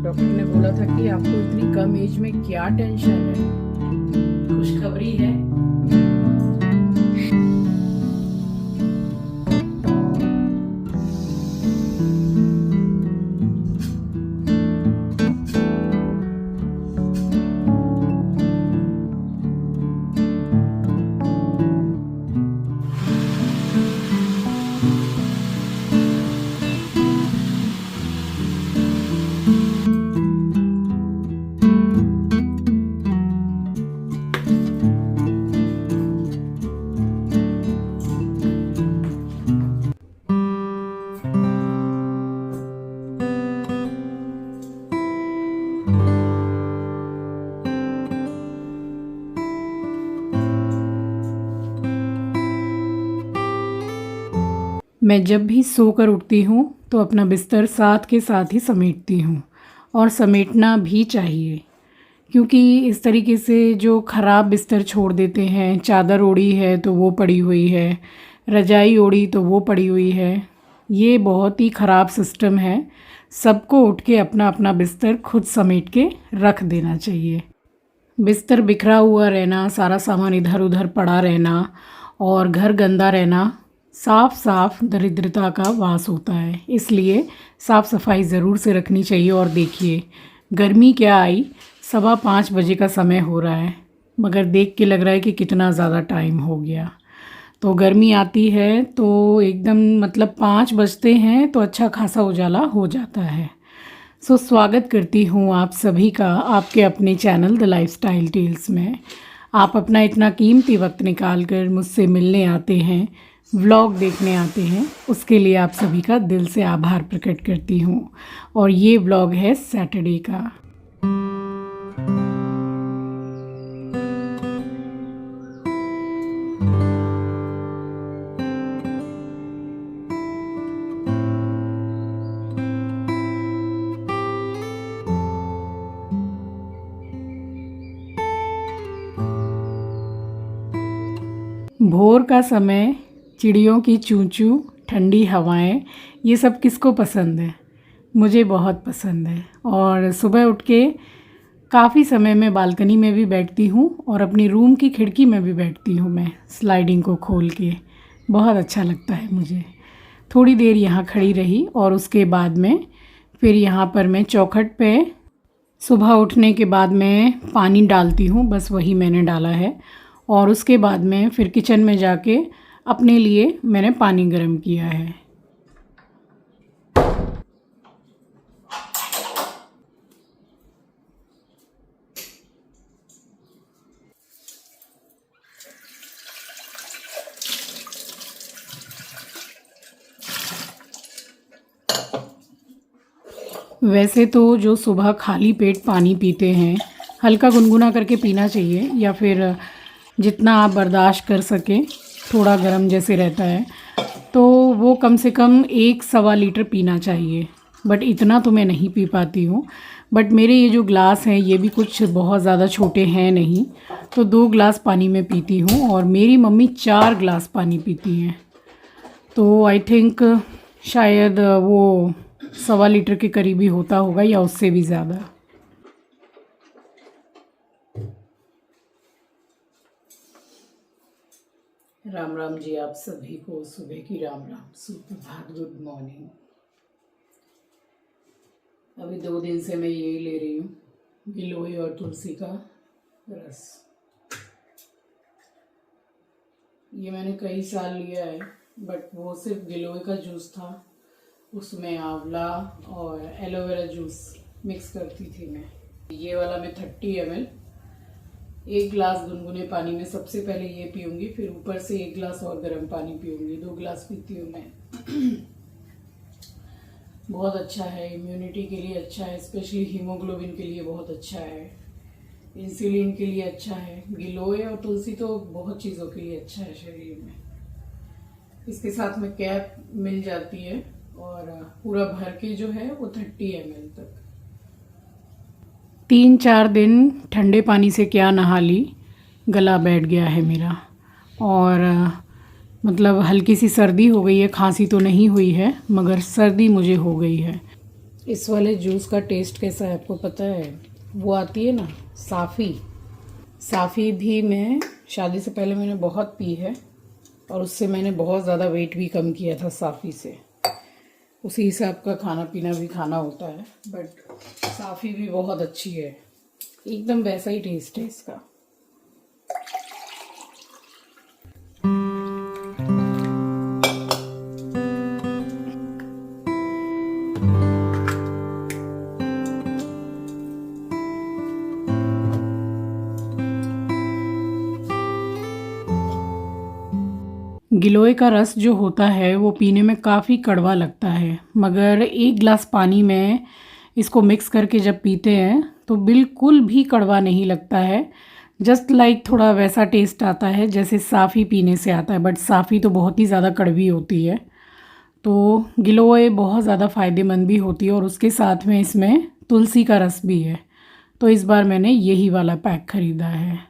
Doctor ने बोला था कि आपको इतनी कम एज में क्या टेंशन है। खुशखबरी है, मैं जब भी सोकर उठती हूँ तो अपना बिस्तर साथ के साथ ही समेटती हूँ, और समेटना भी चाहिए, क्योंकि इस तरीके से जो ख़राब बिस्तर छोड़ देते हैं, चादर ओढ़ी है तो वो पड़ी हुई है, रजाई ओढ़ी तो वो पड़ी हुई है, ये बहुत ही ख़राब सिस्टम है। सबको उठ के अपना अपना बिस्तर खुद समेट के रख देना चाहिए। बिस्तर बिखरा हुआ रहना, सारा सामान इधर उधर पड़ा रहना और घर गंदा रहना साफ साफ दरिद्रता का वास होता है। इसलिए साफ़ सफाई ज़रूर से रखनी चाहिए। और देखिए, गर्मी क्या आई, 5:15 बजे का समय हो रहा है, मगर देख के लग रहा है कि कितना ज़्यादा टाइम हो गया। तो गर्मी आती है तो एकदम मतलब 5 बजते हैं तो अच्छा खासा उजाला हो जाता है। सो स्वागत करती हूँ आप सभी का आपके अपने चैनल द लाइफस्टाइल टेल्स में। आप अपना इतना कीमती वक्त निकाल कर मुझसे मिलने आते हैं, व्लॉग देखने आते हैं, उसके लिए आप सभी का दिल से आभार प्रकट करती हूँ। और ये व्लॉग है सैटरडे का। भोर का समय, चिड़ियों की चूं चूं, ठंडी हवाएं, ये सब किसको पसंद है? मुझे बहुत पसंद है। और सुबह उठ के काफ़ी समय मैं बालकनी में भी बैठती हूँ और अपनी रूम की खिड़की में भी बैठती हूँ मैं, स्लाइडिंग को खोल के। बहुत अच्छा लगता है मुझे। थोड़ी देर यहाँ खड़ी रही और उसके बाद में फिर यहाँ पर मैं चौखट पे सुबह उठने के बाद मैं पानी डालती हूँ, बस वही मैंने डाला है। और उसके बाद में फिर किचन में जाके अपने लिए मैंने पानी गर्म किया है। वैसे तो जो सुबह खाली पेट पानी पीते हैं, हल्का गुनगुना करके पीना चाहिए, या फिर जितना आप बर्दाश्त कर सकें, थोड़ा गर्म जैसे रहता है तो वो कम से कम 1-1.25 लीटर पीना चाहिए। बट इतना तो मैं नहीं पी पाती हूँ। बट मेरे ये जो ग्लास हैं ये भी कुछ बहुत ज़्यादा छोटे हैं नहीं, तो 2 ग्लास पानी में पीती हूँ और मेरी मम्मी 4 ग्लास पानी पीती हैं। तो आई थिंक शायद वो 1.25 लीटर के करीब ही होता होगा या उससे भी ज़्यादा। राम राम जी आप सभी को, सुबह की राम राम, सुप्रभात, गुड मॉर्निंग। अभी 2 दिन से मैं यही ले रही हूँ, गिलोय और तुलसी का रस। ये मैंने कई साल लिया है, बट वो सिर्फ गिलोय का जूस था, उसमें आंवला और एलोवेरा जूस मिक्स करती थी मैं। ये वाला मैं 30 ml 1 गिलास गुनगुने पानी में सबसे पहले ये पीऊँगी, फिर ऊपर से 1 गिलास और गर्म पानी पीऊँगी। 2 गिलास पीती हूँ मैं। बहुत अच्छा है, इम्यूनिटी के लिए अच्छा है, स्पेशली हीमोग्लोबिन के लिए बहुत अच्छा है, इंसुलिन के लिए अच्छा है। गिलोय और तुलसी तो बहुत चीज़ों के लिए अच्छा है शरीर में। इसके साथ में कैप मिल जाती है और पूरा भर के जो है वो 30 ml तक। 3-4 दिन ठंडे पानी से क्या नहा ली, गला बैठ गया है मेरा। और मतलब हल्की सी सर्दी हो गई है, खांसी तो नहीं हुई है मगर सर्दी मुझे हो गई है। इस वाले जूस का टेस्ट कैसा है आपको पता है? वो आती है ना साफ़ी, साफ़ी भी मैं शादी से पहले मैंने बहुत पी है और उससे मैंने बहुत ज़्यादा वेट भी कम किया था साफ़ी से। उसी हिसाब का खाना पीना भी खाना होता है, बट साफ़ी भी बहुत अच्छी है, एकदम वैसा ही टेस्ट है इसका। गिलोय का रस जो होता है वो पीने में काफ़ी कड़वा लगता है, मगर एक गिलास पानी में इसको मिक्स करके जब पीते हैं तो बिल्कुल भी कड़वा नहीं लगता है। जस्ट लाइक थोड़ा वैसा टेस्ट आता है जैसे साफ़ी पीने से आता है, बट साफ़ी तो बहुत ही ज़्यादा कड़वी होती है। तो गिलोय बहुत ज़्यादा फ़ायदेमंद भी होती है और उसके साथ में इसमें तुलसी का रस भी है। तो इस बार मैंने यही वाला पैक ख़रीदा है।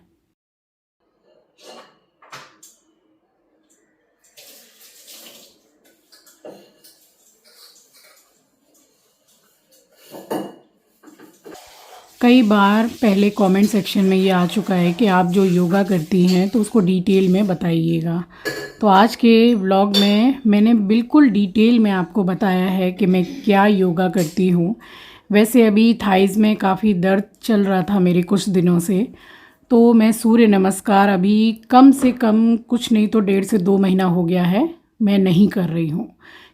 कई बार पहले कमेंट सेक्शन में ये आ चुका है कि आप जो योगा करती हैं तो उसको डिटेल में बताइएगा। तो आज के व्लॉग में मैंने बिल्कुल डिटेल में आपको बताया है कि मैं क्या योगा करती हूँ। वैसे अभी थाइज़ में काफ़ी दर्द चल रहा था मेरे कुछ दिनों से, तो मैं सूर्य नमस्कार अभी कम से कम कुछ नहीं तो 1.5 से 2 महीना हो गया है मैं नहीं कर रही हूँ,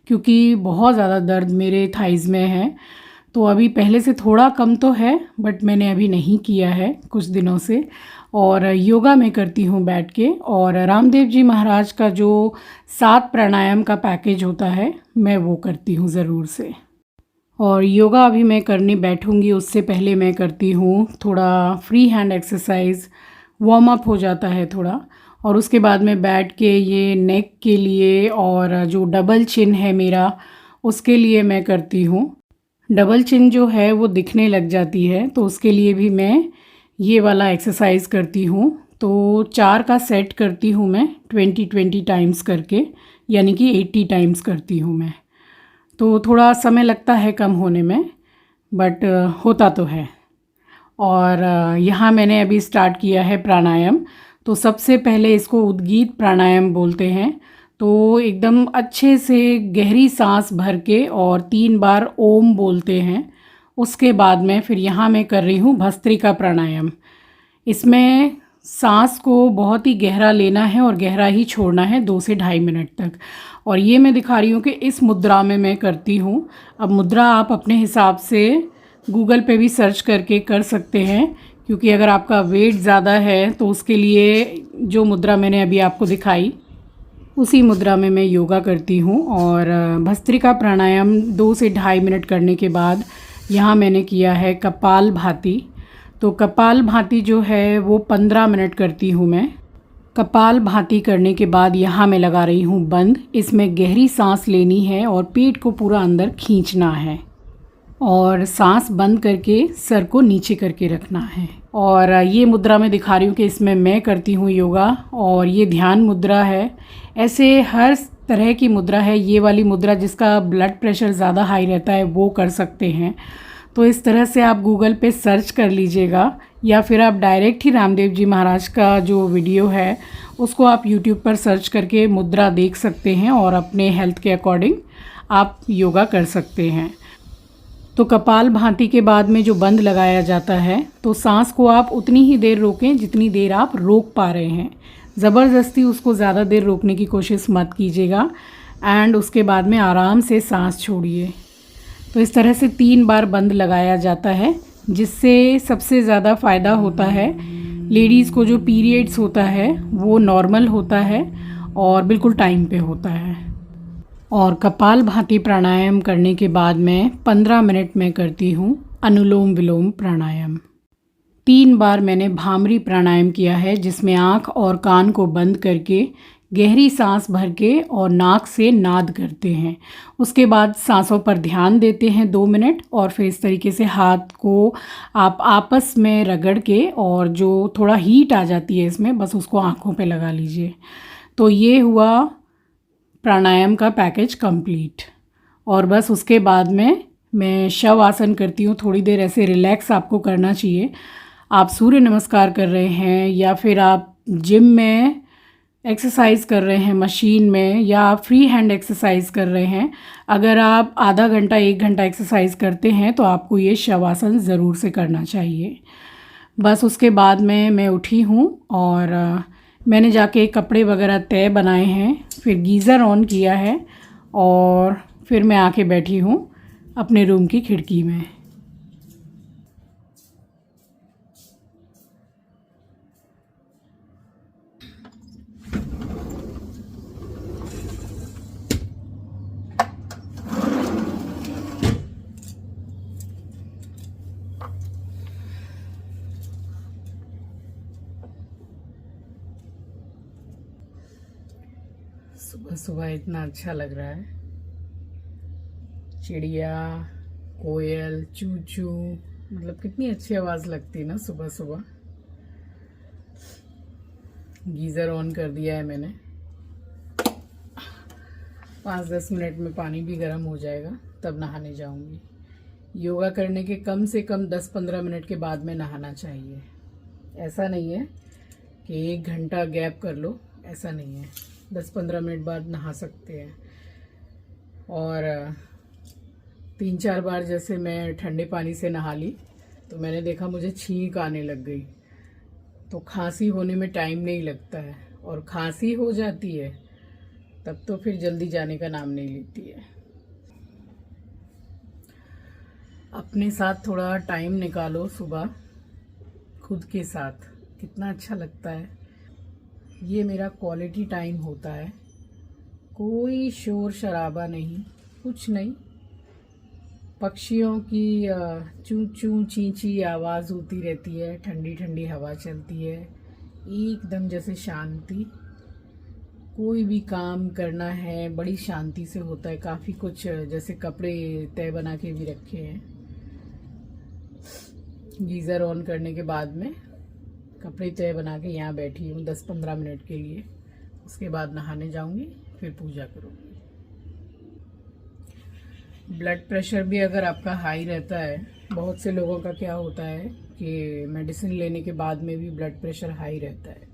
क्योंकि बहुत ज़्यादा दर्द मेरे थाइज़ में है। तो अभी पहले से थोड़ा कम तो है, बट मैंने अभी नहीं किया है कुछ दिनों से। और योगा मैं करती हूँ बैठ के, और रामदेव जी महाराज का जो 7 प्राणायाम का पैकेज होता है मैं वो करती हूँ ज़रूर से। और योगा अभी मैं करने बैठूँगी उससे पहले मैं करती हूँ थोड़ा free hand exercise, warm up हो जाता है थोड़ा। और उसके बाद में बैठ के ये नेक के लिए और जो डबल चिन है मेरा उसके लिए मैं करती हूँ। डबल चिन जो है वो दिखने लग जाती है, तो उसके लिए भी मैं ये वाला एक्सरसाइज करती हूँ। तो 4 का सेट करती हूँ मैं 20-20 टाइम्स करके, यानी कि 80 टाइम्स करती हूँ मैं। तो थोड़ा समय लगता है कम होने में, बट होता तो है। और यहाँ मैंने अभी स्टार्ट किया है प्राणायाम। तो सबसे पहले इसको उद्गीत प्राणायाम बोलते हैं। तो एकदम अच्छे से गहरी सांस भर के और 3 बार ओम बोलते हैं। उसके बाद में फिर यहाँ मैं कर रही हूँ भस्त्रिका प्राणायाम। इसमें सांस को बहुत ही गहरा लेना है और गहरा ही छोड़ना है 2 से 2.5 मिनट तक। और ये मैं दिखा रही हूँ कि इस मुद्रा में मैं करती हूँ। अब मुद्रा आप अपने हिसाब से गूगल पे भी सर्च करके कर सकते हैं, क्योंकि अगर आपका वेट ज़्यादा है तो उसके लिए जो मुद्रा मैंने अभी आपको दिखाई उसी मुद्रा में मैं योगा करती हूँ। और भस्त्रिका प्राणायाम 2 से 2.5 मिनट करने के बाद यहाँ मैंने किया है कपाल भाती। तो कपाल भाती जो है वो 15 मिनट करती हूँ मैं। कपाल भाती करने के बाद यहाँ मैं लगा रही हूँ बंद। इसमें गहरी सांस लेनी है और पेट को पूरा अंदर खींचना है और सांस बंद करके सर को नीचे करके रखना है। और ये मुद्रा मैं दिखा रही हूँ कि इसमें मैं करती हूँ योगा, और ये ध्यान मुद्रा है। ऐसे हर तरह की मुद्रा है। ये वाली मुद्रा जिसका ब्लड प्रेशर ज़्यादा हाई रहता है वो कर सकते हैं। तो इस तरह से आप गूगल पे सर्च कर लीजिएगा, या फिर आप डायरेक्ट ही रामदेव जी महाराज का जो वीडियो है उसको आप यूट्यूब पर सर्च करके मुद्रा देख सकते हैं और अपने हेल्थ के अकॉर्डिंग आप योगा कर सकते हैं। तो कपाल भाती के बाद में जो बंद लगाया जाता है, तो सांस को आप उतनी ही देर रोकें जितनी देर आप रोक पा रहे हैं। ज़बरदस्ती उसको ज़्यादा देर रोकने की कोशिश मत कीजिएगा। एंड उसके बाद में आराम से सांस छोड़िए। तो इस तरह से 3 बार बंद लगाया जाता है, जिससे सबसे ज़्यादा फ़ायदा होता है लेडीज़ को। जो पीरियड्स होता है वो नॉर्मल होता है और बिल्कुल टाइम पे होता है। और कपाल भाती प्राणायाम करने के बाद मैं 15 मिनट में करती हूँ अनुलोम विलोम प्राणायाम। 3 बार मैंने भामरी प्राणायाम किया है, जिसमें आँख और कान को बंद करके गहरी सांस भर के और नाक से नाद करते हैं। उसके बाद सांसों पर ध्यान देते हैं 2 मिनट, और फिर इस तरीके से हाथ को आप आपस में रगड़ के, और जो थोड़ा हीट आ जाती है इसमें बस उसको आँखों पे लगा लीजिए। तो ये हुआ प्राणायाम का पैकेज कंप्लीट। और बस उसके बाद में मैं शव आसन करती हूँ। थोड़ी देर ऐसे रिलैक्स आपको करना चाहिए। आप सूर्य नमस्कार कर रहे हैं या फिर आप जिम में एक्सरसाइज कर रहे हैं मशीन में, या आप फ्री हैंड एक्सरसाइज कर रहे हैं, अगर आप आधा घंटा 1 घंटा एक्सरसाइज करते हैं तो आपको ये शवासन ज़रूर से करना चाहिए। बस उसके बाद में मैं उठी हूँ और मैंने जाके कपड़े वगैरह तय बनाए हैं, फिर गीज़र ऑन किया है और फिर मैं आके बैठी हूँ अपने रूम की खिड़की में। सुबह सुबह इतना अच्छा लग रहा है। चिड़िया, कोयल, चू चू, मतलब कितनी अच्छी आवाज़ लगती है ना सुबह सुबह। गीज़र ऑन कर दिया है मैंने। 5-10 मिनट में पानी भी गर्म हो जाएगा, तब नहाने जाऊंगी। योगा करने के कम से कम 10-15 मिनट के बाद में नहाना चाहिए। ऐसा नहीं है कि 1 घंटा गैप कर लो, ऐसा नहीं है। 10-15 मिनट बाद नहा सकते हैं। और 3-4 बार जैसे मैं ठंडे पानी से नहा ली तो मैंने देखा मुझे छींक आने लग गई। तो खांसी होने में टाइम नहीं लगता है, और खांसी हो जाती है तब तो फिर जल्दी जाने का नाम नहीं लेती है। अपने साथ थोड़ा टाइम निकालो सुबह, खुद के साथ, कितना अच्छा लगता है। ये मेरा क्वालिटी टाइम होता है। कोई शोर शराबा नहीं, कुछ नहीं। पक्षियों की चू चू ची ची आवाज़ होती रहती है, ठंडी ठंडी हवा चलती है, एकदम जैसे शांति। कोई भी काम करना है बड़ी शांति से होता है। काफ़ी कुछ जैसे कपड़े तय बना के भी रखे हैं। गीज़र ऑन करने के बाद में कपड़े तय बना के यहाँ बैठी हूँ 10-15 मिनट के लिए। उसके बाद नहाने जाऊँगी, फिर पूजा करूँगी। ब्लड प्रेशर भी अगर आपका हाई रहता है, बहुत से लोगों का क्या होता है कि मेडिसिन लेने के बाद में भी ब्लड प्रेशर हाई रहता है,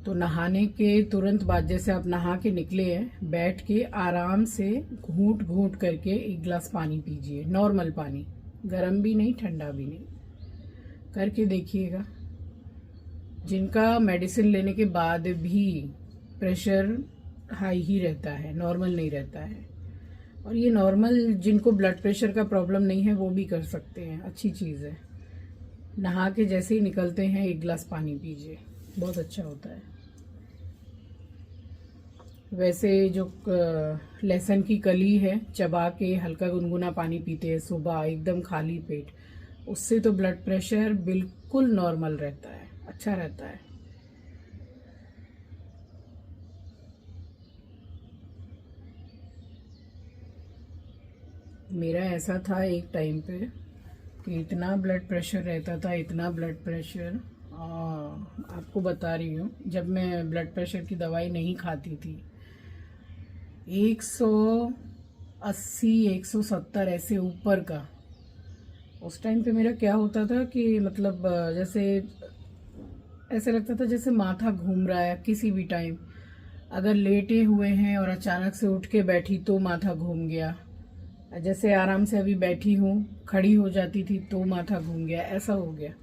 तो नहाने के तुरंत बाद, जैसे आप नहा के निकले हैं, बैठ के आराम से घूंट घूंट करके 1 गिलास पानी पीजिए। नॉर्मल पानी, गर्म भी नहीं ठंडा भी नहीं, करके देखिएगा। जिनका मेडिसिन लेने के बाद भी प्रेशर हाई ही रहता है, नॉर्मल नहीं रहता है, और ये नॉर्मल जिनको ब्लड प्रेशर का प्रॉब्लम नहीं है वो भी कर सकते हैं, अच्छी चीज़ है। नहा के जैसे ही निकलते हैं 1 गिलास पानी पीजिए, बहुत अच्छा होता है। वैसे जो लहसुन की कली है, चबा के हल्का गुनगुना पानी पीते हैं सुबह एकदम खाली पेट, उससे तो ब्लड प्रेशर बिल्कुल नॉर्मल रहता है, अच्छा रहता है। मेरा ऐसा था एक टाइम पे कि इतना ब्लड प्रेशर रहता था, इतना ब्लड प्रेशर, आपको बता रही हूँ, जब मैं ब्लड प्रेशर की दवाई नहीं खाती थी, 180 170 ऐसे ऊपर का। उस टाइम पे मेरा क्या होता था कि मतलब जैसे ऐसे लगता था जैसे माथा घूम रहा है किसी भी टाइम। अगर लेटे हुए हैं और अचानक से उठ के बैठी तो माथा घूम गया, जैसे आराम से अभी बैठी हूँ खड़ी हो जाती थी तो माथा घूम गया, ऐसा हो गया।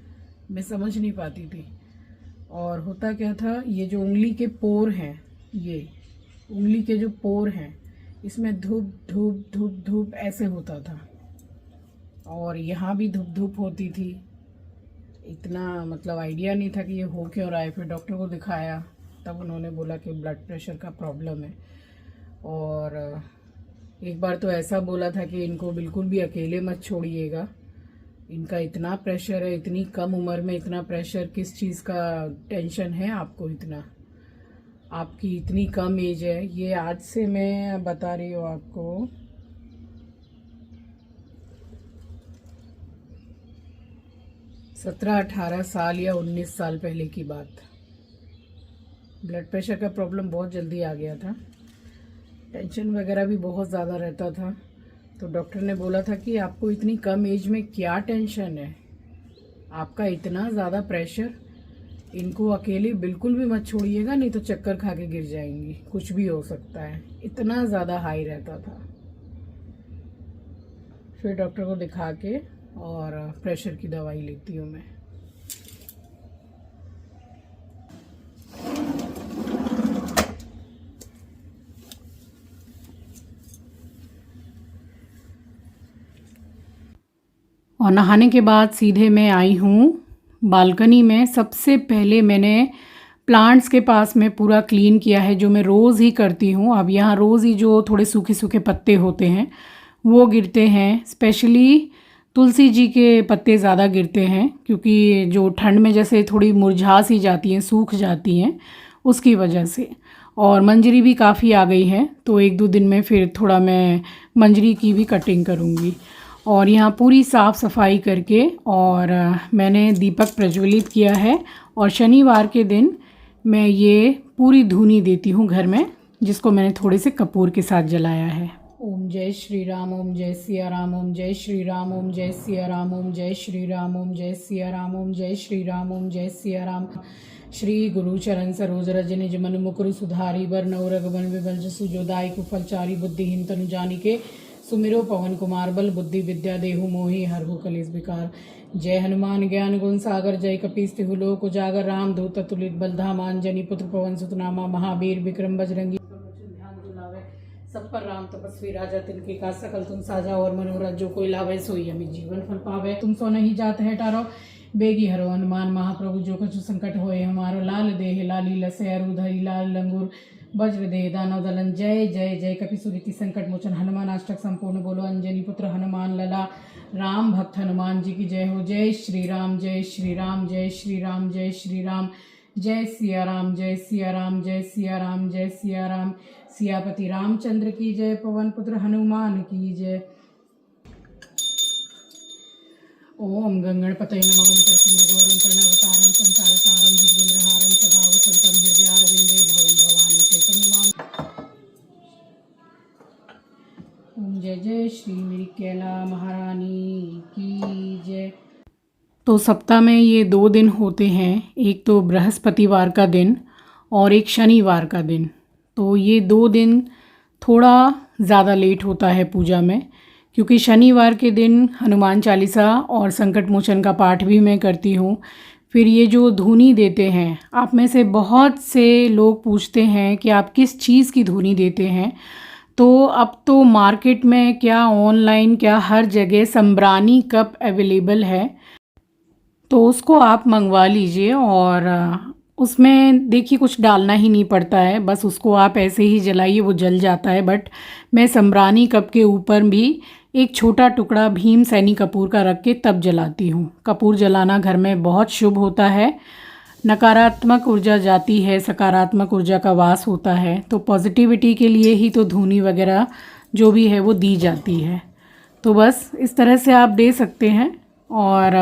मैं समझ नहीं पाती थी। और होता क्या था, ये जो उंगली के पोर हैं, ये उंगली के जो पोर हैं, इसमें धूप धूप धूप धूप ऐसे होता था, और यहाँ भी धूप धूप होती थी। इतना मतलब आइडिया नहीं था कि ये हो क्यों रहा है। फिर डॉक्टर को दिखाया, तब उन्होंने बोला कि ब्लड प्रेशर का प्रॉब्लम है। और एक बार तो ऐसा बोला था कि इनको बिल्कुल भी अकेले मत छोड़िएगा, इनका इतना प्रेशर है, इतनी कम उम्र में इतना प्रेशर, किस चीज़ का टेंशन है आपको इतना, आपकी इतनी कम एज है। ये आज से मैं बता रही हूँ आपको 17-18 साल या 19 साल पहले की बात। ब्लड प्रेशर का प्रॉब्लम बहुत जल्दी आ गया था, टेंशन वगैरह भी बहुत ज़्यादा रहता था। तो डॉक्टर ने बोला था कि आपको इतनी कम एज में क्या टेंशन है, आपका इतना ज़्यादा प्रेशर, इनको अकेले बिल्कुल भी मत छोड़िएगा, नहीं तो चक्कर खा के गिर जाएंगी, कुछ भी हो सकता है, इतना ज़्यादा हाई रहता था। फिर डॉक्टर को दिखा के और प्रेशर की दवाई लेती हूँ मैं। और नहाने के बाद सीधे मैं आई हूँ बालकनी में। सबसे पहले मैंने प्लांट्स के पास में पूरा क्लीन किया है, जो मैं रोज़ ही करती हूँ। अब यहाँ रोज़ ही जो थोड़े सूखे सूखे पत्ते होते हैं वो गिरते हैं, स्पेशली तुलसी जी के पत्ते ज़्यादा गिरते हैं, क्योंकि जो ठंड में जैसे थोड़ी मुरझा सी जाती हैं, सूख जाती हैं, उसकी वजह से। और मंजरी भी काफ़ी आ गई है, तो 1-2 दिन में फिर थोड़ा मैं मंजरी की भी कटिंग करूँगी। और यहाँ पूरी साफ़ सफाई करके और मैंने दीपक प्रज्वलित किया है। और शनिवार के दिन मैं ये पूरी धूनी देती हूँ घर में, जिसको मैंने थोड़े से कपूर के साथ जलाया है। ओम जय श्री राम, ओम जय सिया राम, ओम जय श्री राम, ओम जय सिया राम, ओम जय श्री राम, ओम जय सिया राम, ओम जय श्री राम, ओम जय सिया राम। श्री गुरु चरण सरोज रज निज मन मुकुर सुधारी, बर नौ रघुवन विबल जसु जो दाई कुफलचारी, बुद्धिहीन तनु जानिके सुमिरो पवन कुमार, बल बुद्धि विद्या देहु मोहि हरहु कलेश विकार। जय हनुमान ज्ञान गुण सागर, जय कपीस तिहु लोक उजागर, राम दूत तुलित बलधाम अंजनी पुत्र पवन सुत नामा, महावीर विक्रम बजरंगी सब पर राम तपस्वी राजा, तिनके का सकल तुम साजा, और मनोरथ जो कोई लावे सोई हमें जीवन फल पावे। तुम सो नहीं जात है टारो, बेगी हरो हनुमान महाप्रभु, जो कछु संकट होए हमारो, लाल देह लाली लसे अरुधरी लाल लंगूर, वज्र दे दानव दलन। जय जय जय कपिसुरीति संकट मोचन, हनुमान अष्टक संपूर्ण बोलो, अंजनी पुत्र हनुमान लला, राम भक्त हनुमान जी की जय हो। जय श्री राम, जय श्री राम, जय श्री राम, जय श्री राम, जय सिया राम, जय सिया राम, जय सिया राम, जय सिया राम। सियापति रामचंद्र की जय, पवन पुत्र हनुमान की जय। ओम गंगणपतये नमः। ओम कर्पूरगौरम करुणावतारम संसार सारम भुजगेन्द्रहारम सदा वसंतम हृदयारविंदे भवम भवानी चैतन्य नमामि। ओम जय जय श्री मेरी कैला महारानी की जय। तो सप्ताह में ये 2 दिन होते हैं, एक तो बृहस्पतिवार का दिन और एक शनिवार का दिन। तो ये 2 दिन थोड़ा ज़्यादा लेट होता है पूजा में, क्योंकि शनिवार के दिन हनुमान चालीसा और संकट मोचन का पाठ भी मैं करती हूँ। फिर ये जो धूनी देते हैं, आप में से बहुत से लोग पूछते हैं कि आप किस चीज़ की धूनी देते हैं। तो अब तो मार्केट में क्या ऑनलाइन क्या हर जगह संब्रानी कप अवेलेबल है, तो उसको आप मंगवा लीजिए। और उसमें देखिए कुछ डालना ही नहीं पड़ता है, बस उसको आप ऐसे ही जलाइए, वो जल जाता है। बट मैं संब्रानी कप के ऊपर भी एक छोटा टुकड़ा भीम सैनी कपूर का रख के तब जलाती हूँ। कपूर जलाना घर में बहुत शुभ होता है, नकारात्मक ऊर्जा जाती है, सकारात्मक ऊर्जा का वास होता है। तो पॉजिटिविटी के लिए ही तो धूनी वगैरह जो भी है वो दी जाती है। तो बस इस तरह से आप दे सकते हैं। और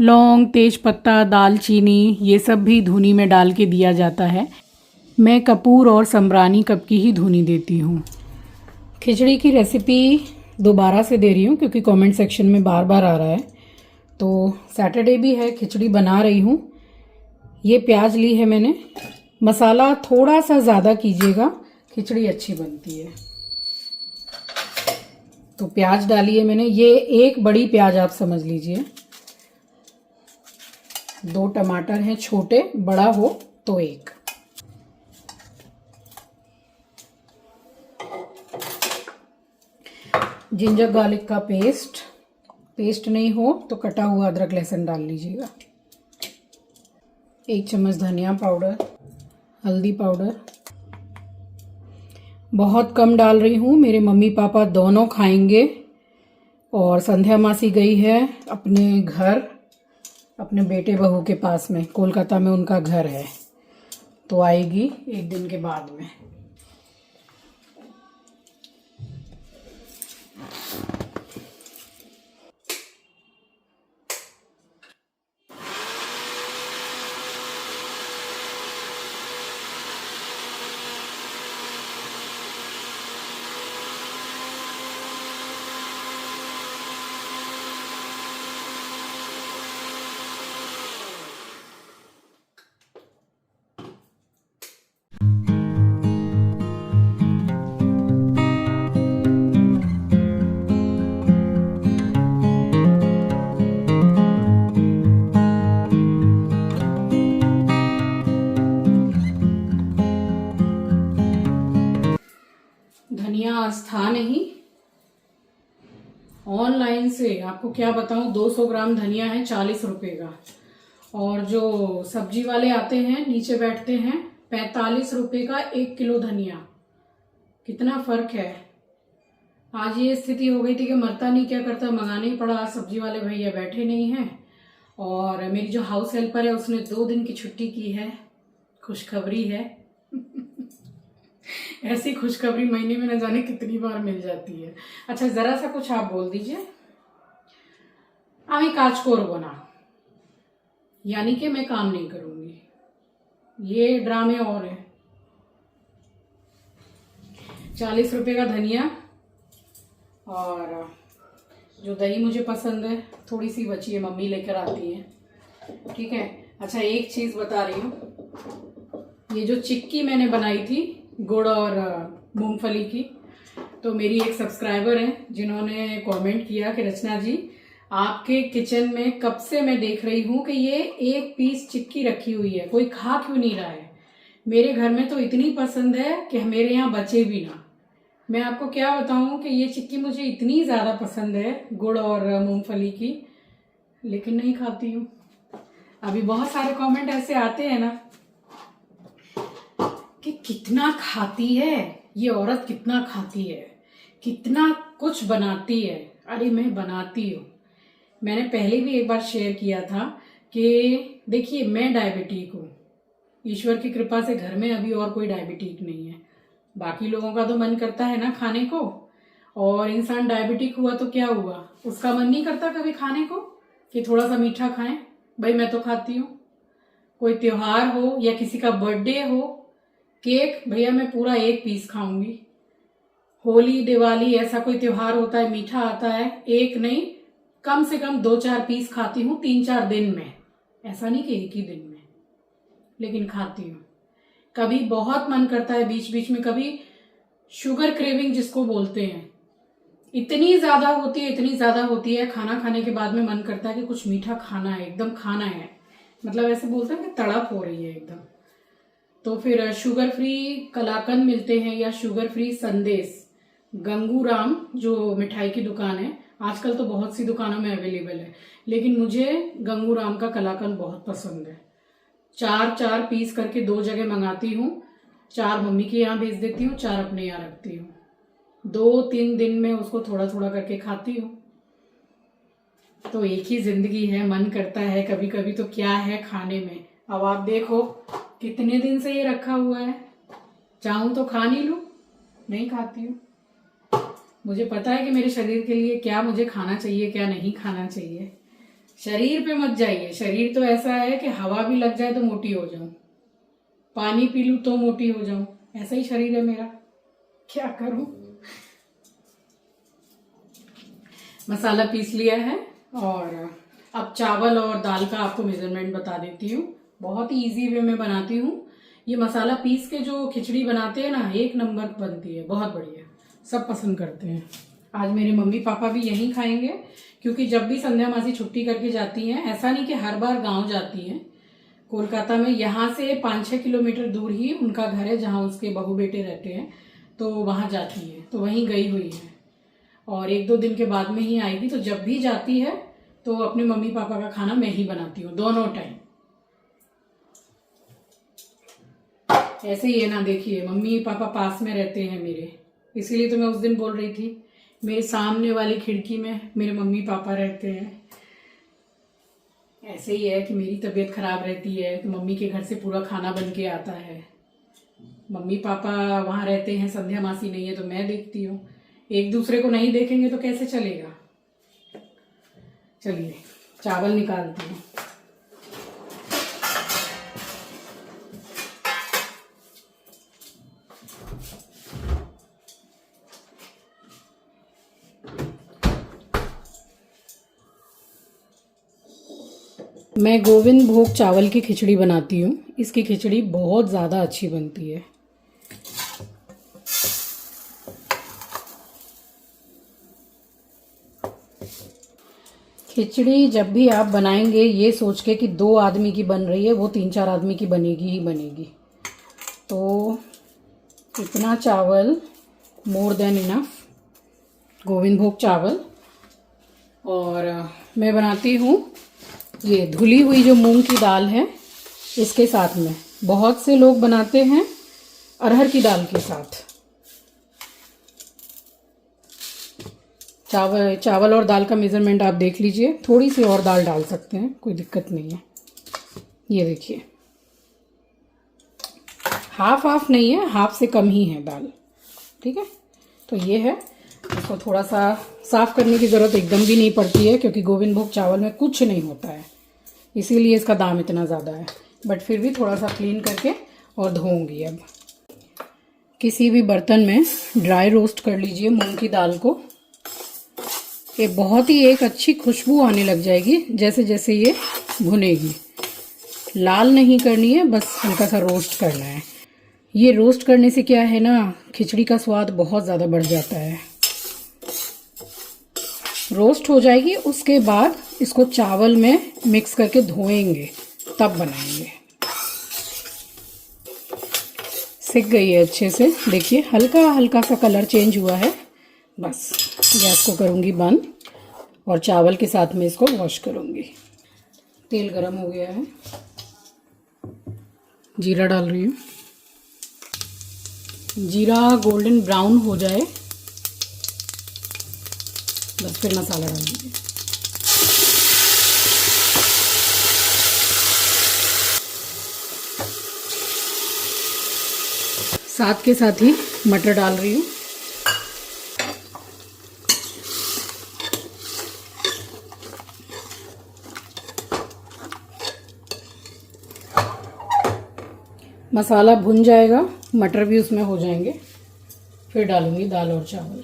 लौंग, तेज़पत्ता, दालचीनी, ये सब भी धूनी में डाल के दिया जाता है। मैं कपूर और संब्रानी कप की ही धूनी देती हूँ। खिचड़ी की रेसिपी दोबारा से दे रही हूँ, क्योंकि कमेंट सेक्शन में बार बार आ रहा है। तो सैटरडे भी है, खिचड़ी बना रही हूँ। ये प्याज ली है मैंने, मसाला थोड़ा सा ज़्यादा कीजिएगा, खिचड़ी अच्छी बनती है। तो प्याज डाली है मैंने, ये एक बड़ी प्याज आप समझ लीजिए। 2 टमाटर हैं छोटे, बड़ा हो तो 1। जिंजर गार्लिक का पेस्ट नहीं हो तो कटा हुआ अदरक लहसुन डाल लीजिएगा। 1 चम्मच धनिया पाउडर, हल्दी पाउडर बहुत कम डाल रही हूँ, मेरे मम्मी पापा दोनों खाएंगे। और संध्या मासी गई है अपने घर, अपने बेटे बहू के पास में, कोलकाता में उनका घर है, तो आएगी 1 दिन के बाद में। नहीं, ऑनलाइन से आपको क्या बताऊं, 200 ग्राम धनिया है 40 रुपए का, और जो सब्जी वाले आते हैं नीचे बैठते हैं 45 रुपए का 1 किलो धनिया। कितना फर्क है। आज ये स्थिति हो गई थी कि मरता नहीं क्या करता, मंगाना ही पड़ा। आज सब्जी वाले भैया बैठे नहीं हैं और मेरी जो हाउस हेल्पर है उसने 2 दिन की छुट्टी की है। खुशखबरी है। ऐसी खुशखबरी महीने में न जाने कितनी बार मिल जाती है। अच्छा, जरा सा कुछ आप बोल दीजिए। আমি কাজ করব না, यानी कि मैं काम नहीं करूंगी। ये ड्रामे और है। 40 रुपए का धनिया, और जो दही मुझे पसंद है थोड़ी सी बची है, मम्मी लेकर आती है। ठीक है। अच्छा, एक चीज बता रही हूँ, ये जो चिक्की मैंने बनाई थी गुड़ और मूंगफली की, तो मेरी एक सब्सक्राइबर है जिन्होंने कमेंट किया कि रचना जी, आपके किचन में कब से मैं देख रही हूँ कि ये 1 पीस चिक्की रखी हुई है, कोई खा क्यों नहीं रहा है। मेरे घर में तो इतनी पसंद है कि मेरे यहाँ बचे भी ना। मैं आपको क्या बताऊं कि ये चिक्की मुझे इतनी ज़्यादा पसंद है गुड़ और मूंगफली की, लेकिन नहीं खाती हूँ। अभी बहुत सारे कमेंट ऐसे आते हैं ना कि कितना खाती है ये औरत, कितना खाती है, कितना कुछ बनाती है। अरे मैं बनाती हूँ। मैंने पहले भी एक बार शेयर किया था कि देखिए, मैं डायबिटिक हूँ। ईश्वर की कृपा से घर में अभी और कोई डायबिटिक नहीं है। बाकी लोगों का तो मन करता है ना खाने को, और इंसान डायबिटिक हुआ तो क्या हुआ, उसका मन नहीं करता कभी खाने को कि थोड़ा सा मीठा खाएं। भाई मैं तो खाती हूँ। कोई त्योहार हो या किसी का बर्थडे हो, केक भैया मैं पूरा 1 पीस खाऊंगी। होली दिवाली ऐसा कोई त्योहार होता है, मीठा आता है, 1 नहीं कम से कम 2-4 पीस खाती हूँ 3-4 दिन में। ऐसा नहीं कि एक ही दिन में, लेकिन खाती हूँ। कभी बहुत मन करता है बीच बीच में, कभी शुगर क्रेविंग जिसको बोलते हैं इतनी ज्यादा होती है, इतनी ज्यादा होती है, खाना खाने के बाद में मन करता है कि कुछ मीठा खाना है, एकदम खाना है। मतलब ऐसे बोलते हैं कि तड़प हो रही है एकदम। तो फिर शुगर फ्री कलाकंद मिलते हैं या शुगर फ्री संदेश, गंगूराम जो मिठाई की दुकान है, आजकल तो बहुत सी दुकानों में अवेलेबल है, लेकिन मुझे गंगूराम का कलाकंद बहुत पसंद है। 4-4 पीस करके 2 जगह मंगाती हूँ। 4 मम्मी के यहाँ भेज देती हूँ, 4 अपने यहाँ रखती हूँ। 2-3 दिन में उसको थोड़ा थोड़ा करके खाती हूँ। तो एक ही जिंदगी है, मन करता है कभी कभी तो क्या है खाने में। अब आप देखो कितने दिन से ये रखा हुआ है, चाहूं तो खा नहीं लूं, नहीं खाती हूँ। मुझे पता है कि मेरे शरीर के लिए क्या मुझे खाना चाहिए, क्या नहीं खाना चाहिए। शरीर पे मत जाइए। शरीर तो ऐसा है कि हवा भी लग जाए तो मोटी हो जाऊं, पानी पी लूं तो मोटी हो जाऊं, ऐसा ही शरीर है मेरा, क्या करूं। मसाला पीस लिया है, और अब चावल और दाल का आपको मेजरमेंट बता देती हूँ। बहुत ही इजी वे में बनाती हूँ। ये मसाला पीस के जो खिचड़ी बनाते हैं ना, 1 नंबर बनती है, बहुत बढ़िया, सब पसंद करते हैं। आज मेरे मम्मी पापा भी यहीं खाएंगे, क्योंकि जब भी संध्या मासी छुट्टी करके जाती हैं, ऐसा नहीं कि हर बार गांव जाती हैं, कोलकाता में यहाँ से 5-6 किलोमीटर दूर ही उनका घर है जहाँ उसके बहू बेटे रहते हैं, तो वहाँ जाती है, तो वहीं गई हुई है और 1-2 दिन के बाद में ही आएगी। तो जब भी जाती है तो अपने मम्मी पापा का खाना मैं ही बनाती हूँ, दोनों टाइम। ऐसे ही है ना, देखिए मम्मी पापा पास में रहते हैं मेरे, इसीलिए तो मैं उस दिन बोल रही थी मेरे सामने वाली खिड़की में मेरे मम्मी पापा रहते हैं। ऐसे ही है कि मेरी तबीयत खराब रहती है तो मम्मी के घर से पूरा खाना बन के आता है। मम्मी पापा वहाँ रहते हैं, संध्या मासी नहीं है तो मैं देखती हूँ। एक दूसरे को नहीं देखेंगे तो कैसे चलेगा। चलिए चावल निकालती हूँ। मैं गोविंद भोग चावल की खिचड़ी बनाती हूँ। इसकी खिचड़ी बहुत ज़्यादा अच्छी बनती है। खिचड़ी जब भी आप बनाएंगे ये सोच के कि 2 आदमी की बन रही है, वो 3-4 आदमी की बनेगी ही बनेगी। तो इतना चावल मोर देन इनफ। गोविंद भोग चावल। और मैं बनाती हूँ ये धुली हुई जो मूंग की दाल है इसके साथ में। बहुत से लोग बनाते हैं अरहर की दाल के साथ। चावल और दाल का मेज़रमेंट आप देख लीजिए, थोड़ी सी और दाल डाल सकते हैं, कोई दिक्कत नहीं है। ये देखिए, हाफ नहीं है, हाफ से कम ही है दाल, ठीक है। तो ये है, इसको थोड़ा सा साफ़ करने की ज़रूरत एकदम भी नहीं पड़ती है क्योंकि गोविंद भोग चावल में कुछ नहीं होता है, इसीलिए इसका दाम इतना ज़्यादा है। बट फिर भी थोड़ा सा क्लीन करके और धोऊंगी। अब किसी भी बर्तन में ड्राई रोस्ट कर लीजिए मूंग की दाल को। ये बहुत ही एक अच्छी खुशबू आने लग जाएगी जैसे जैसे ये भुनेगी। लाल नहीं करनी है, बस हल्का सा रोस्ट करना है। ये रोस्ट करने से क्या है ना, खिचड़ी का स्वाद बहुत ज़्यादा बढ़ जाता है। रोस्ट हो जाएगी, उसके बाद इसको चावल में मिक्स करके धोएंगे, तब बनाएंगे। सिक गई है अच्छे से, देखिए हल्का हल्का सा कलर चेंज हुआ है। बस गैस को करूँगी बंद और चावल के साथ में इसको वॉश करूँगी। तेल गरम हो गया है, जीरा डाल रही हूँ। जीरा गोल्डन ब्राउन हो जाए बस, फिर मसाला डाल दीजिए। साथ के साथ ही मटर डाल रही हूँ। मसाला भुन जाएगा, मटर भी उसमें हो जाएंगे, फिर डालूंगी दाल और चावल।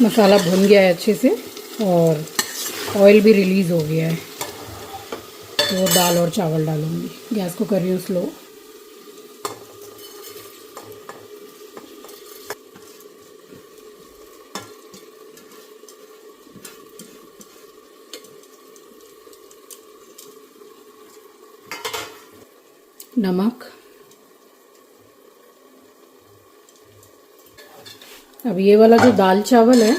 मसाला भुन गया है अच्छे से और ऑयल भी रिलीज़ हो गया है, तो दाल और चावल डालूंगी। गैस को कर रही हूँ स्लो। नमक। अब ये वाला जो दाल चावल है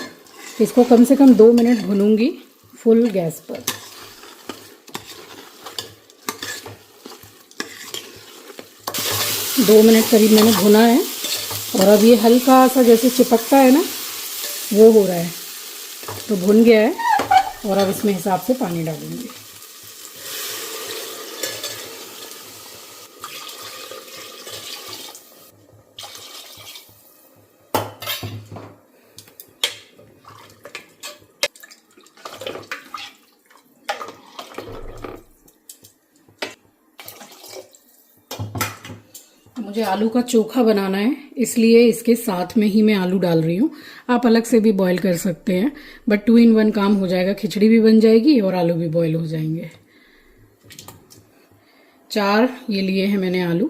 इसको कम से कम 2 मिनट भूनूंगी फुल गैस पर। दो मिनट करीब मैंने भुना है और अब ये हल्का सा जैसे चिपकता है ना, वो हो रहा है, तो भुन गया है। और अब इसमें हिसाब से पानी डालूंगी। मुझे आलू का चोखा बनाना है, इसलिए इसके साथ में ही मैं आलू डाल रही हूँ। आप अलग से भी बॉईल कर सकते हैं, बट 2 in 1 काम हो जाएगा। खिचड़ी भी बन जाएगी और आलू भी बॉईल हो जाएंगे। 4 ये लिए हैं मैंने आलू,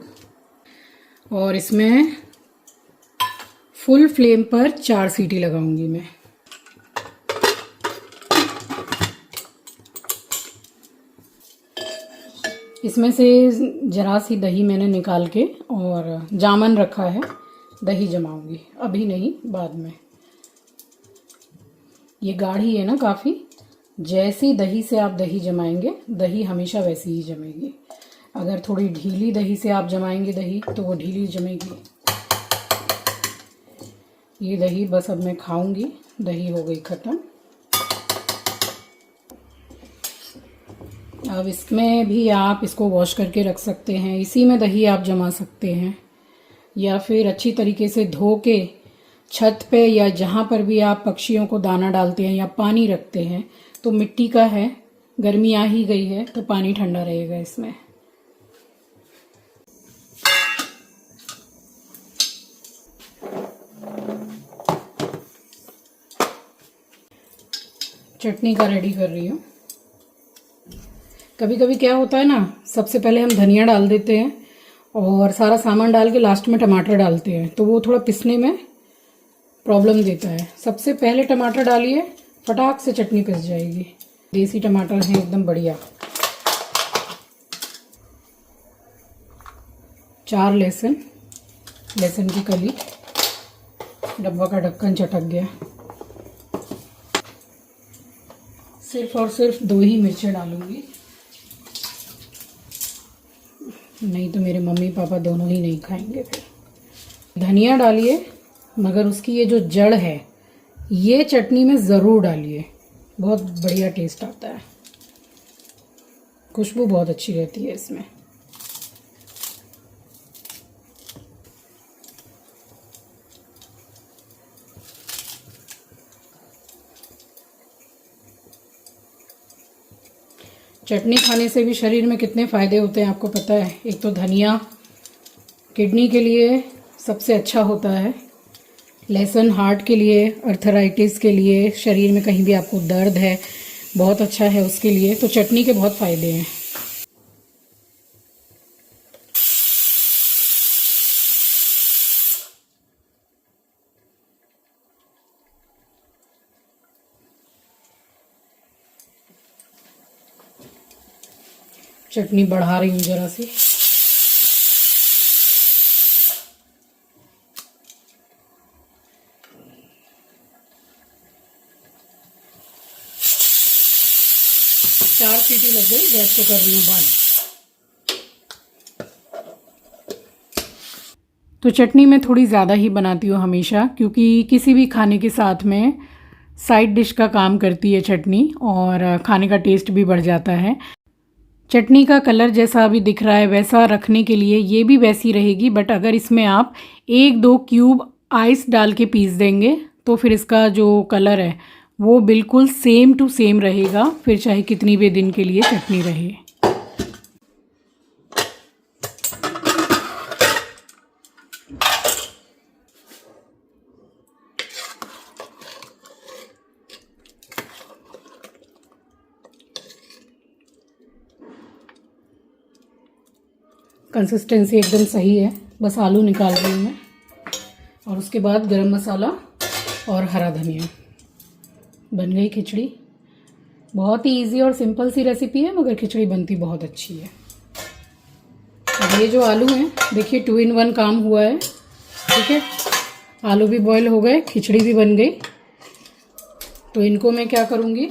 और इसमें फुल फ्लेम पर 4 सीटी लगाऊंगी मैं। इसमें से जरा सी दही मैंने निकाल के और जामन रखा है, दही जमाऊंगी, अभी नहीं बाद में। ये गाढ़ी है ना काफ़ी, जैसी दही से आप दही जमाएंगे दही हमेशा वैसी ही जमेगी। अगर थोड़ी ढीली दही से आप जमाएंगे दही तो वो ढीली जमेगी। ये दही बस अब मैं खाऊंगी, दही हो गई ख़त्म। अब इसमें भी आप इसको वॉश करके रख सकते हैं, इसी में दही आप जमा सकते हैं, या फिर अच्छी तरीके से धो के छत पे या जहाँ पर भी आप पक्षियों को दाना डालते हैं या पानी रखते हैं, तो मिट्टी का है, गर्मी आ ही गई है तो पानी ठंडा रहेगा इसमें। चटनी का रेडी कर रही हूँ। कभी कभी क्या होता है ना, सबसे पहले हम धनिया डाल देते हैं और सारा सामान डाल के लास्ट में टमाटर डालते हैं, तो वो थोड़ा पिसने में प्रॉब्लम देता है। सबसे पहले टमाटर डालिए, फटाक से चटनी पिस जाएगी। देसी टमाटर हैं एकदम बढ़िया। 4 लहसुन की कली, डब्बा का ढक्कन चटक गया। सिर्फ और सिर्फ 2 ही मिर्चें डालूंगी, नहीं तो मेरे मम्मी पापा दोनों ही नहीं खाएंगे फिर। धनिया डालिए, मगर उसकी ये जो जड़ है ये चटनी में ज़रूर डालिए, बहुत बढ़िया टेस्ट आता है, खुशबू बहुत अच्छी रहती है इसमें। चटनी खाने से भी शरीर में कितने फ़ायदे होते हैं आपको पता है। एक तो धनिया किडनी के लिए सबसे अच्छा होता है, लहसुन हार्ट के लिए, अर्थराइटिस के लिए, शरीर में कहीं भी आपको दर्द है बहुत अच्छा है उसके लिए। तो चटनी के बहुत फ़ायदे हैं। चटनी बढ़ा रही हूँ ज़रा सी। चार सीटी लग गई, गैस को कर रही हूँ बंद। तो चटनी मैं थोड़ी ज़्यादा ही बनाती हूँ हमेशा, क्योंकि किसी भी खाने के साथ में साइड डिश का काम करती है चटनी, और खाने का टेस्ट भी बढ़ जाता है। चटनी का कलर जैसा अभी दिख रहा है वैसा रखने के लिए ये भी वैसी रहेगी, बट अगर इसमें आप 1-2 क्यूब आइस डाल के पीस देंगे तो फिर इसका जो कलर है वो बिल्कुल सेम टू सेम रहेगा, फिर चाहे कितनी भी दिन के लिए चटनी रहे। कंसिस्टेंसी एकदम सही है, बस आलू निकाल रही हूँ मैं, और उसके बाद गरम मसाला और हरा धनिया। बन गई खिचड़ी। बहुत ही इजी और सिंपल सी रेसिपी है, मगर खिचड़ी बनती बहुत अच्छी है। अब ये जो आलू हैं देखिए 2 in 1 काम हुआ है, ठीक है। आलू भी बॉईल हो गए, खिचड़ी भी बन गई। तो इनको मैं क्या करूँगी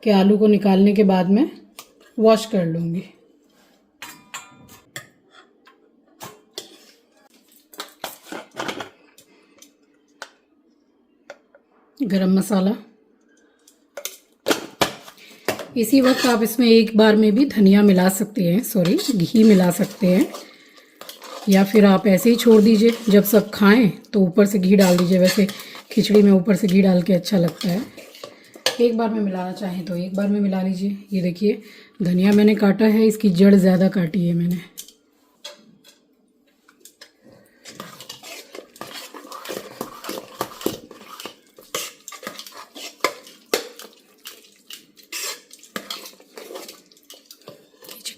कि आलू को निकालने के बाद में वॉश कर लूँगी। गरम मसाला, इसी वक्त आप इसमें एक बार में भी धनिया मिला सकते हैं, सॉरी घी मिला सकते हैं, या फिर आप ऐसे ही छोड़ दीजिए, जब सब खाएं तो ऊपर से घी डाल दीजिए। वैसे खिचड़ी में ऊपर से घी डाल के अच्छा लगता है। एक बार में मिलाना चाहें तो एक बार में मिला लीजिए। ये देखिए धनिया मैंने काटा है, इसकी जड़ ज़्यादा काटी है मैंने।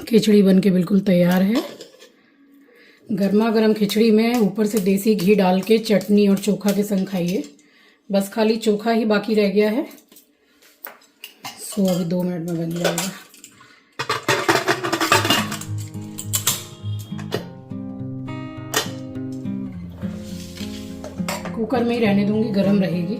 खिचड़ी बनके बिल्कुल तैयार है। गर्मा गर्म खिचड़ी में ऊपर से देसी घी डाल के चटनी और चोखा के संग खाइए। बस खाली चोखा ही बाकी रह गया है, सो अभी 2 मिनट में बन जाएगा। कुकर में ही रहने दूंगी, गर्म रहेगी।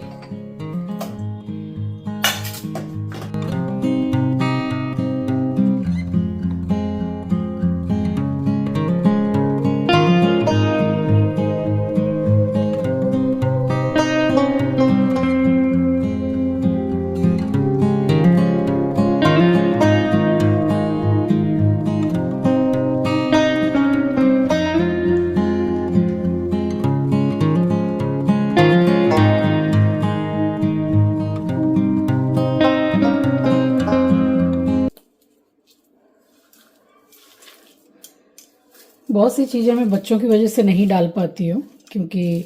बहुत सी चीज़ें मैं बच्चों की वजह से नहीं डाल पाती हूँ, क्योंकि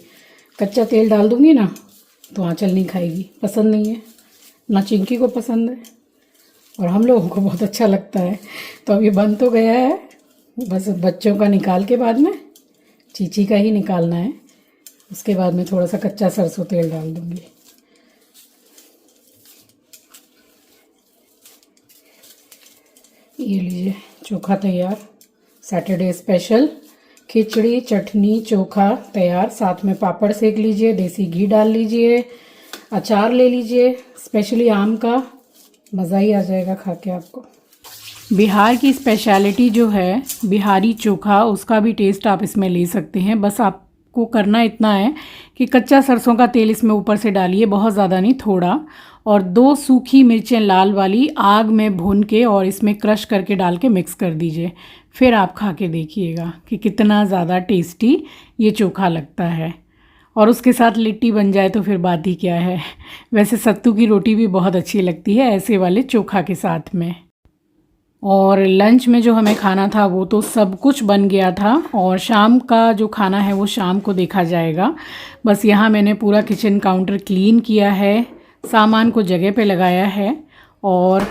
कच्चा तेल डाल दूँगी ना तो आंचल नहीं खाएगी, पसंद नहीं है, ना चिंकी को पसंद है, और हम लोगों को बहुत अच्छा लगता है। तो अब ये बन तो गया है, बस बच्चों का निकाल के बाद में चीची का ही निकालना है। उसके बाद में थोड़ा सा कच्चा सरसों तेल डाल दूँगी। ये लीजिए चोखा तैयार। सैटरडे स्पेशल खिचड़ी चटनी चोखा तैयार। साथ में पापड़ सेक लीजिए, देसी घी डाल लीजिए, अचार ले लीजिए, स्पेशली आम का। मज़ा ही आ जाएगा खा के आपको। बिहार की स्पेशलिटी जो है बिहारी चोखा, उसका भी टेस्ट आप इसमें ले सकते हैं। बस आपको करना इतना है कि कच्चा सरसों का तेल इसमें ऊपर से डालिए, बहुत ज़्यादा नहीं, थोड़ा, और 2 सूखी मिर्चें लाल वाली आग में भून के और इसमें क्रश करके डाल के मिक्स कर दीजिए। फिर आप खा के देखिएगा कि कितना ज़्यादा टेस्टी ये चोखा लगता है। और उसके साथ लिट्टी बन जाए तो फिर बात ही क्या है। वैसे सत्तू की रोटी भी बहुत अच्छी लगती है ऐसे वाले चोखा के साथ में। और लंच में जो हमें खाना था वो तो सब कुछ बन गया था, और शाम का जो खाना है वो शाम को देखा जाएगा। बस यहाँ मैंने पूरा किचन काउंटर क्लीन किया है, सामान को जगह पे लगाया है, और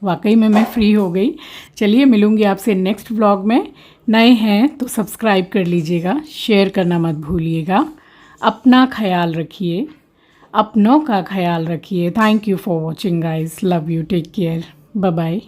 वाकई में मैं फ्री हो गई। चलिए मिलूँगी आपसे नेक्स्ट व्लॉग में। नए हैं तो सब्सक्राइब कर लीजिएगा, शेयर करना मत भूलिएगा। अपना ख्याल रखिए, अपनों का ख्याल रखिए। Thank you for watching guys, love you, take care, bye bye.